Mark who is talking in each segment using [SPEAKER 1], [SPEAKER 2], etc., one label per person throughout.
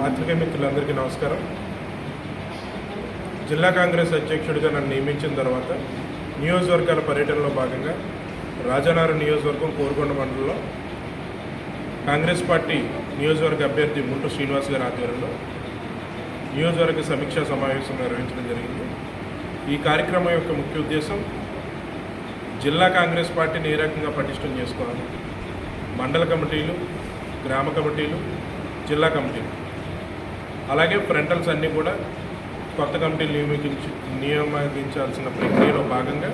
[SPEAKER 1] పాత్రికేయ మిత్రులందరికీ నమస్కారం. జిల్లా కాంగ్రెస్ అధ్యక్షుడిగా నన్ను నియమించిన తర్వాత నియోజకవర్గాల పర్యటనలో భాగంగా రాజానగరం నియోజకవర్గం కోరుకొండ మండలంలో కాంగ్రెస్ పార్టీ నియోజకవర్గ అభ్యర్థి ముంటు శ్రీనివాస్ గారి ఆధ్వర్యంలో నియోజకవర్గ సమీక్షా సమావేశం నిర్వహించడం జరిగింది. ఈ కార్యక్రమం యొక్క ముఖ్య ఉద్దేశం జిల్లా కాంగ్రెస్ పార్టీని ఏ రకంగా పటిష్టం చేసుకోవాలి, మండల కమిటీలు, గ్రామ కమిటీలు, జిల్లా కమిటీలు, అలాగే ఫ్రంటల్స్ అన్నీ కూడా కొత్త కమిటీలు నియమించాల్సిన ప్రక్రియలో భాగంగా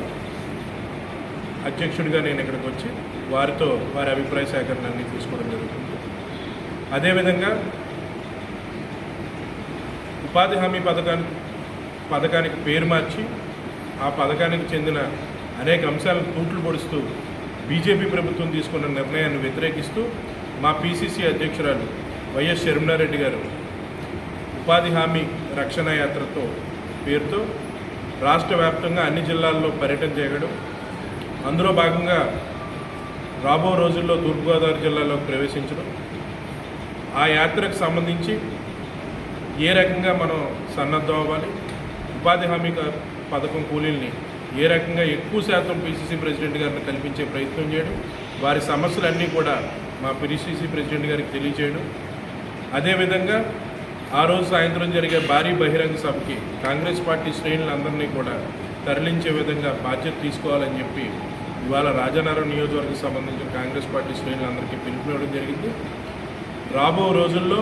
[SPEAKER 1] అధ్యక్షుడిగా నేను ఇక్కడికి వచ్చి వారితో వారి అభిప్రాయ సేకరణ అన్నీ తీసుకోవడం జరుగుతుంది. అదేవిధంగా ఉపాధి హామీ పథకానికి పేరు మార్చి ఆ పథకానికి చెందిన అనేక అంశాలను తూట్లు పొడుస్తూ బీజేపీ ప్రభుత్వం తీసుకున్న నిర్ణయాన్ని వ్యతిరేకిస్తూ మా పీసీసీ అధ్యక్షురాలు వైఎస్ షర్మిలారెడ్డి గారు ఉపాధి హామీ రక్షణ యాత్రతో పేరుతో రాష్ట్ర వ్యాప్తంగా అన్ని జిల్లాల్లో పర్యటన చేయడం, అందులో భాగంగా రాబో రోజుల్లో తూర్పుగోదావరి జిల్లాలో ప్రవేశించడం, ఆ యాత్రకు సంబంధించి ఏ రకంగా మనం సన్నద్ధం అవ్వాలి, ఉపాధి హామీ పథకం కూలీల్ని ఏ రకంగా ఎక్కువ శాతం పీసీసీ ప్రెసిడెంట్ గారిని కల్పించే ప్రయత్నం చేయడం, వారి సమస్యలన్నీ కూడా మా పీసీసీ ప్రెసిడెంట్ గారికి తెలియజేయడం, అదేవిధంగా ఆ రోజు సాయంత్రం జరిగే భారీ బహిరంగ సభకి కాంగ్రెస్ పార్టీ శ్రేణులందరినీ కూడా తరలించే విధంగా బాధ్యత తీసుకోవాలని చెప్పి ఇవాళ రాజానగరం నియోజకవర్గం సంబంధించిన కాంగ్రెస్ పార్టీ శ్రేణులందరికీ పిలుపునివ్వడం జరిగింది. రాబో రోజుల్లో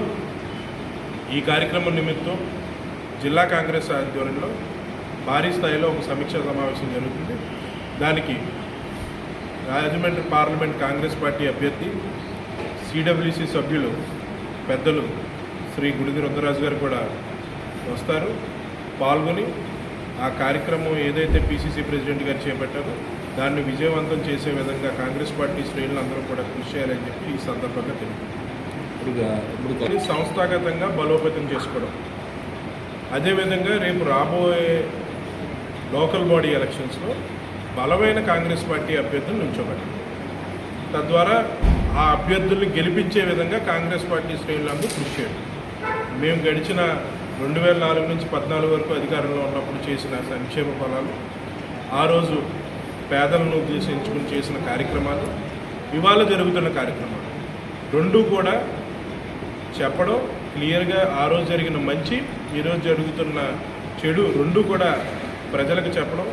[SPEAKER 1] ఈ కార్యక్రమం నిమిత్తం జిల్లా కాంగ్రెస్ ఆధ్వర్యంలో భారీ స్థాయిలో ఒక సమీక్షా సమావేశం జరుగుతుంది. దానికి రాజమండ్రి పార్లమెంట్ కాంగ్రెస్ పార్టీ అభ్యర్థి సిడబ్ల్యూసి సభ్యులు పెద్దలు శ్రీ గుడిది రుద్రరాజు గారు కూడా వస్తారు. పాల్గొని ఆ కార్యక్రమం ఏదైతే పీసీసీ ప్రెసిడెంట్ గారు చేపట్టారో దాన్ని విజయవంతం చేసే విధంగా కాంగ్రెస్ పార్టీ శ్రేణులు అందరూ కూడా కృషి చేయాలని చెప్పి ఈ సందర్భంగా తెలియదు. సంస్థాగతంగా బలోపేతం చేసుకోవడం, అదేవిధంగా రేపు రాబోయే లోకల్ బాడీ ఎలక్షన్స్లో బలమైన కాంగ్రెస్ పార్టీ అభ్యర్థులు నుంచోబెట్టారు. తద్వారా ఆ అభ్యర్థుల్ని గెలిపించే విధంగా కాంగ్రెస్ పార్టీ శ్రేణులందరూ కృషి చేయడం. మేము గడిచిన 2004 నుంచి 2014 వరకు అధికారంలో ఉన్నప్పుడు చేసిన సంక్షేమ ఫలాలు, ఆ రోజు పేదలను ఉద్దేశించుకుని చేసిన కార్యక్రమాలు, ఇవాళ జరుగుతున్న కార్యక్రమాలు రెండూ కూడా చెప్పడం, క్లియర్గా ఆ రోజు జరిగిన మంచి, ఈరోజు జరుగుతున్న చెడు రెండూ కూడా ప్రజలకు చెప్పడం.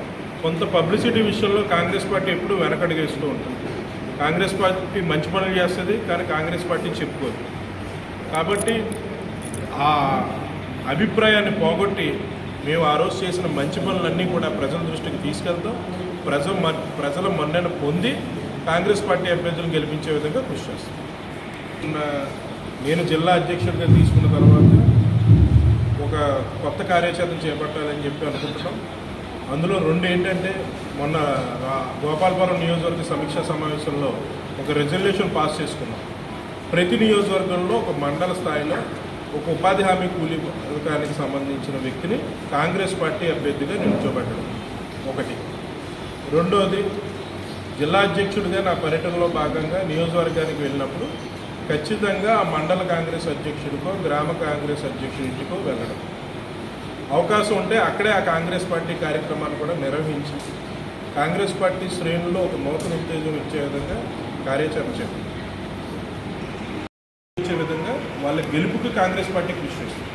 [SPEAKER 1] కొంత పబ్లిసిటీ విషయంలో కాంగ్రెస్ పార్టీ ఎప్పుడూ వెనకడుగేస్తూ ఉంటుంది. కాంగ్రెస్ పార్టీ మంచి పనులు చేస్తుంది, కానీ కాంగ్రెస్ పార్టీ చెప్పుకోదు. కాబట్టి ఆ అభిప్రాయాన్ని పోగొట్టి మేము ఆ రోజు చేసిన మంచి పనులన్నీ కూడా ప్రజల దృష్టికి తీసుకెళ్తాం. ప్రజల మన్నన పొంది కాంగ్రెస్ పార్టీ అభ్యర్థులను గెలిపించే విధంగా కృషి చేస్తాం. నేను జిల్లా అధ్యక్షుడిగా తీసుకున్న తర్వాత ఒక కొత్త కార్యాచరణ చేపట్టాలని చెప్పి అనుకుంటున్నాం. అందులో రెండు ఏంటంటే, మొన్న గోపాలపురం నియోజకవర్గ సమీక్షా సమావేశంలో ఒక రెజల్యూషన్ పాస్ చేసుకున్నాం. ప్రతి నియోజకవర్గంలో ఒక మండల స్థాయిలో ఒక ఉపాధి హామీ కూలీ పథకానికి సంబంధించిన వ్యక్తిని కాంగ్రెస్ పార్టీ అభ్యర్థిగా నిల్చోబెట్టడం ఒకటి. రెండోది, జిల్లా అధ్యక్షుడిగా నా పర్యటనలో భాగంగా నియోజకవర్గానికి వెళ్ళినప్పుడు ఖచ్చితంగా ఆ మండల కాంగ్రెస్ అధ్యక్షుడికో గ్రామ కాంగ్రెస్ అధ్యక్షుడింటికో వెళ్ళడం, అవకాశం ఉంటే అక్కడే ఆ కాంగ్రెస్ పార్టీ కార్యక్రమాన్ని కూడా నిర్వహించి కాంగ్రెస్ పార్టీ శ్రేణుల్లో ఒక నూతన ఉత్తేజం ఇచ్చే విధంగా కార్యాచరణ చేయాలి. ఇచ్చే విధంగా వాళ్ళ గెలుపుకి కాంగ్రెస్ పార్టీ కృషి చేస్తుంది.